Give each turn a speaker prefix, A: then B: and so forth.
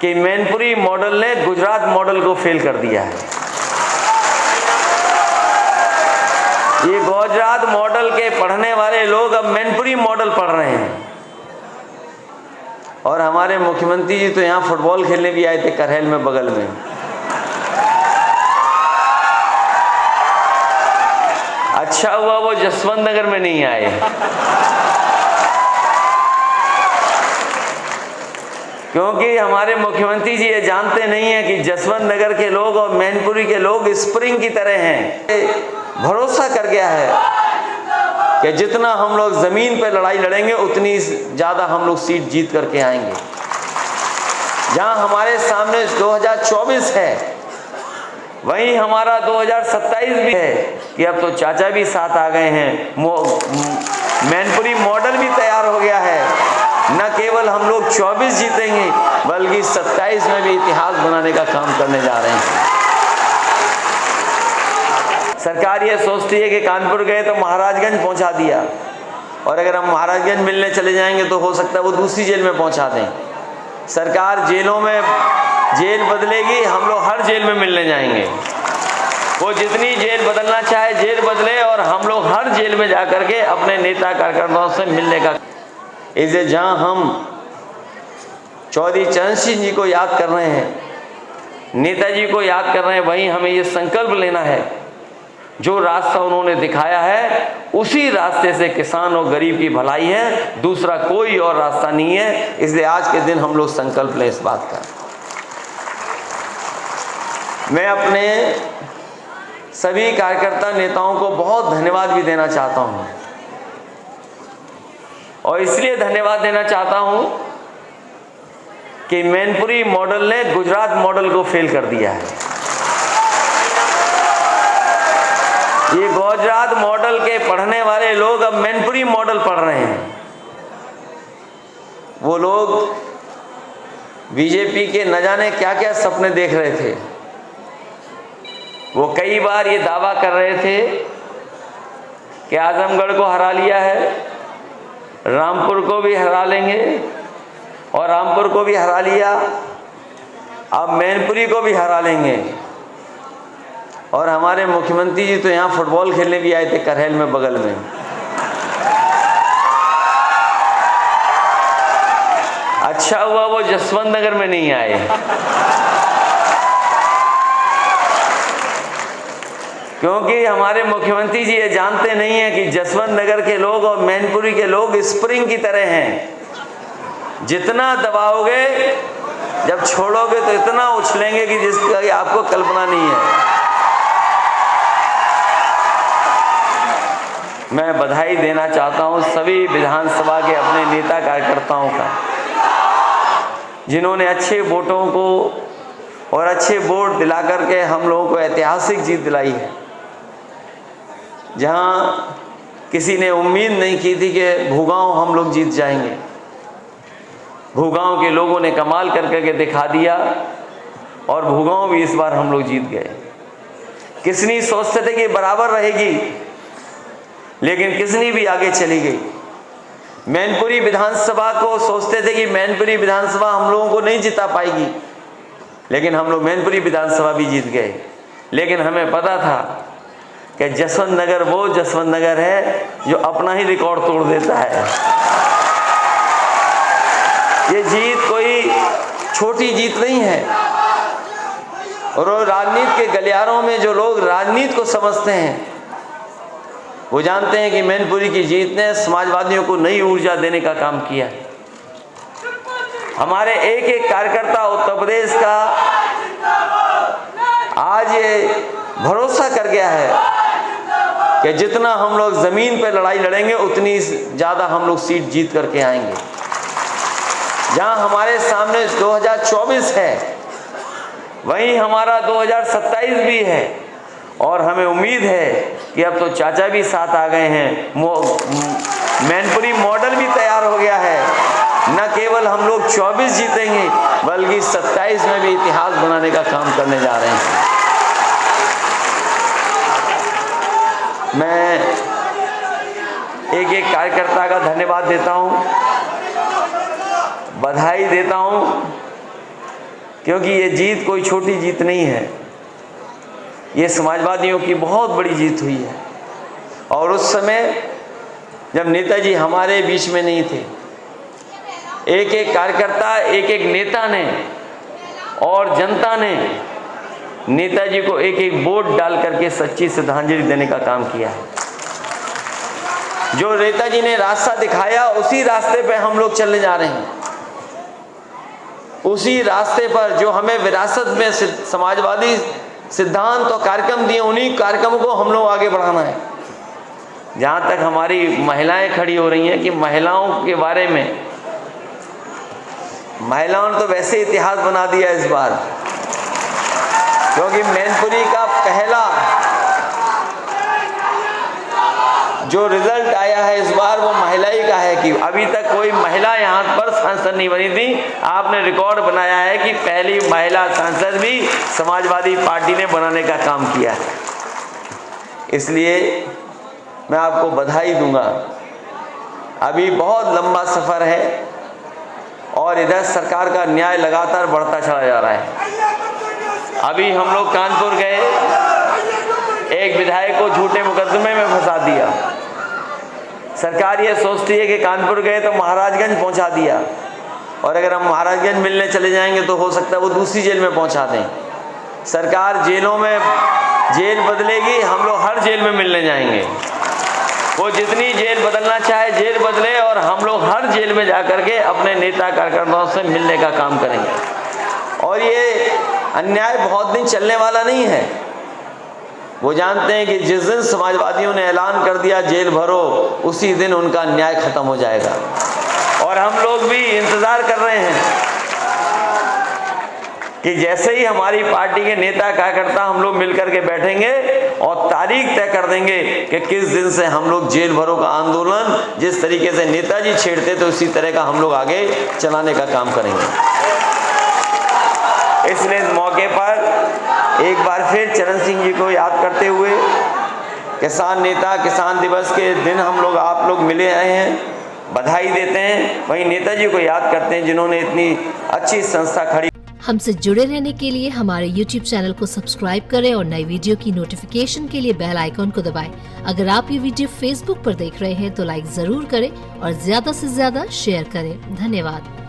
A: कि मैनपुरी मॉडल ने गुजरात मॉडल को फेल कर दिया है। ये गुजरात मॉडल के पढ़ने वाले लोग अब मैनपुरी मॉडल पढ़ रहे हैं। और हमारे मुख्यमंत्री जी तो यहाँ फुटबॉल खेलने भी आए थे करहल में, बगल में। अच्छा हुआ वो जसवंत नगर में नहीं आए, क्योंकि हमारे मुख्यमंत्री जी ये जानते नहीं हैं कि जसवंत नगर के लोग और मैनपुरी के लोग स्प्रिंग की तरह हैं। भरोसा कर गया है कि जितना हम लोग जमीन पर लड़ाई लड़ेंगे उतनी ज्यादा हम लोग सीट जीत करके आएंगे। जहां हमारे सामने 2024 है, वहीं हमारा 2027 भी है कि अब तो चाचा भी साथ आ गए हैं। मैनपुरी मॉडल भी तैयार हो गया है। न केवल हम लोग 24 जीतेंगे बल्कि 27 में भी इतिहास बनाने का काम करने जा रहे हैं। सरकार ये सोचती है कि कानपुर गए तो महाराजगंज पहुंचा दिया, और अगर हम महाराजगंज मिलने चले जाएंगे तो हो सकता है वो दूसरी जेल में पहुंचा दें। सरकार जेलों में जेल बदलेगी, हम लोग हर जेल में मिलने जाएंगे। वो जितनी जेल बदलना चाहे जेल बदले, और हम लोग हर जेल में जाकर के अपने नेता कार्यकर्ताओं से मिलने का, इसे जहां हम चौधरी चरण सिंह जी को याद कर रहे हैं, नेताजी को याद कर रहे हैं, वहीं हमें ये संकल्प लेना है जो रास्ता उन्होंने दिखाया है उसी रास्ते से किसान और गरीब की भलाई है, दूसरा कोई और रास्ता नहीं है। इसलिए आज के दिन हम लोग संकल्प लें इस बात का। मैं अपने सभी कार्यकर्ता नेताओं को बहुत धन्यवाद भी देना चाहता हूं, और इसलिए धन्यवाद देना चाहता हूं कि मैनपुरी मॉडल ने गुजरात मॉडल को फेल कर दिया है। ये गुजरात मॉडल के पढ़ने वाले लोग अब मैनपुरी मॉडल पढ़ रहे हैं। वो लोग बीजेपी के न जाने क्या क्या सपने देख रहे थे। वो कई बार ये दावा कर रहे थे कि आजमगढ़ को हरा लिया है, रामपुर को भी हरा लेंगे, और रामपुर को भी हरा लिया, अब मैनपुरी को भी हरा लेंगे। और हमारे मुख्यमंत्री जी तो यहाँ फुटबॉल खेलने भी आए थे करहल में, बगल में। अच्छा हुआ वो जसवंत नगर में नहीं आए, क्योंकि हमारे मुख्यमंत्री जी ये जानते नहीं हैं कि जसवंत नगर के लोग और मैनपुरी के लोग स्प्रिंग की तरह हैं। जितना दबाओगे, जब छोड़ोगे तो इतना उछलेंगे कि जिसकी आपको कल्पना नहीं है। मैं बधाई देना चाहता हूं सभी विधानसभा के अपने नेता कार्यकर्ताओं का, जिन्होंने अच्छे वोटों को और अच्छे वोट दिला करके हम लोगों को ऐतिहासिक जीत दिलाई है। जहां किसी ने उम्मीद नहीं की थी कि भूगांव हम लोग जीत जाएंगे, भूगांव के लोगों ने कमाल करके दिखा दिया, और भूगांव भी इस बार हम लोग जीत गए। किसनी सोचते थे कि बराबर रहेगी, लेकिन किसनी भी आगे चली गई। मैनपुरी विधानसभा को सोचते थे कि मैनपुरी विधानसभा हम लोगों को नहीं जिता पाएगी, लेकिन हम लोग मैनपुरी विधानसभा भी जीत गए। लेकिन हमें पता था कि जसवंत नगर वो जसवंत नगर है जो अपना ही रिकॉर्ड तोड़ देता है। ये जीत कोई छोटी जीत नहीं है, और राजनीति के गलियारों में जो लोग राजनीति को समझते हैं वो जानते हैं कि मैनपुरी की जीत ने समाजवादियों को नई ऊर्जा देने का काम किया। हमारे एक एक कार्यकर्ता उत्तर प्रदेश का आज ये भरोसा कर गया है कि जितना हम लोग जमीन पर लड़ाई लड़ेंगे उतनी ज्यादा हम लोग सीट जीत करके आएंगे। जहां हमारे सामने 2024 है, वहीं हमारा 2027 भी है, और हमें उम्मीद है कि अब तो चाचा भी साथ आ गए हैं। मैनपुरी मॉडल भी तैयार हो गया है। न केवल हम लोग 24 जीतेंगे बल्कि 27 में भी इतिहास बनाने का काम करने जा रहे हैं। मैं एक एक कार्यकर्ता का धन्यवाद देता हूं, बधाई देता हूं क्योंकि ये जीत कोई छोटी जीत नहीं है, ये समाजवादियों की बहुत बड़ी जीत हुई है। और उस समय जब नेताजी हमारे बीच में नहीं थे, एक एक कार्यकर्ता, एक एक नेता ने और जनता ने नेताजी को एक एक वोट डाल करके सच्ची श्रद्धांजलि देने का काम किया है। जो नेताजी ने रास्ता दिखाया उसी रास्ते पे हम लोग चलने जा रहे हैं, उसी रास्ते पर जो हमें विरासत में समाजवादी सिद्धांत और कार्यक्रम दिए, उन्हीं कार्यक्रमों को हम लोग आगे बढ़ाना है। जहाँ तक हमारी महिलाएं खड़ी हो रही हैं कि महिलाओं के बारे में, महिलाओं ने तो वैसे इतिहास बना दिया इस बार, क्योंकि मैनपुरी का पहला जो रिजल्ट आया है इस बार वो महिला ही का है कि अभी तक कोई महिला यहाँ पर सांसद नहीं बनी थी। आपने रिकॉर्ड बनाया है कि पहली महिला सांसद भी समाजवादी पार्टी ने बनाने का काम किया है। इसलिए मैं आपको बधाई दूंगा। अभी बहुत लंबा सफ़र है और इधर सरकार का न्याय लगातार बढ़ता चला जा रहा है। अभी हम लोग कानपुर गए, एक विधायक को झूठे मुकदमे में फंसा दिया। सरकार ये सोचती है कि कानपुर गए तो महाराजगंज पहुंचा दिया, और अगर हम महाराजगंज मिलने चले जाएंगे तो हो सकता है वो दूसरी जेल में पहुंचा दें। सरकार जेलों में जेल बदलेगी, हम लोग हर जेल में मिलने जाएंगे। वो जितनी जेल बदलना चाहे जेल बदले, और हम लोग हर जेल में जा कर के अपने नेता कार्यकर्ताओं से मिलने का काम करेंगे। और ये अन्याय बहुत दिन चलने वाला नहीं है। वो जानते हैं कि जिस दिन समाजवादियों ने ऐलान कर दिया जेल भरो, उसी दिन उनका न्याय खत्म हो जाएगा। और हम लोग भी इंतजार कर रहे हैं कि जैसे ही हमारी पार्टी के नेता कार्यकर्ता हम लोग मिलकर के बैठेंगे और तारीख तय कर देंगे कि किस दिन से हम लोग जेल भरो का आंदोलन जिस तरीके से नेताजी छेड़ते थे उसी तरह का हम लोग आगे चलाने का काम करेंगे। इसलिए इस मौके पर एक बार फिर चरण सिंह जी को याद करते हुए, किसान नेता, किसान दिवस के दिन हम लोग आप लोग मिले आए हैं, बधाई देते हैं। वहीं नेताजी को याद करते हैं जिन्होंने इतनी अच्छी संस्था खड़ी।
B: हमसे जुड़े रहने के लिए हमारे YouTube चैनल को सब्सक्राइब करें और नई वीडियो की नोटिफिकेशन के लिए बेल आइकॉन को दबाएं। अगर आप ये वीडियो Facebook पर देख रहे हैं तो लाइक जरूर करें और ज्यादा से ज्यादा शेयर करें। धन्यवाद।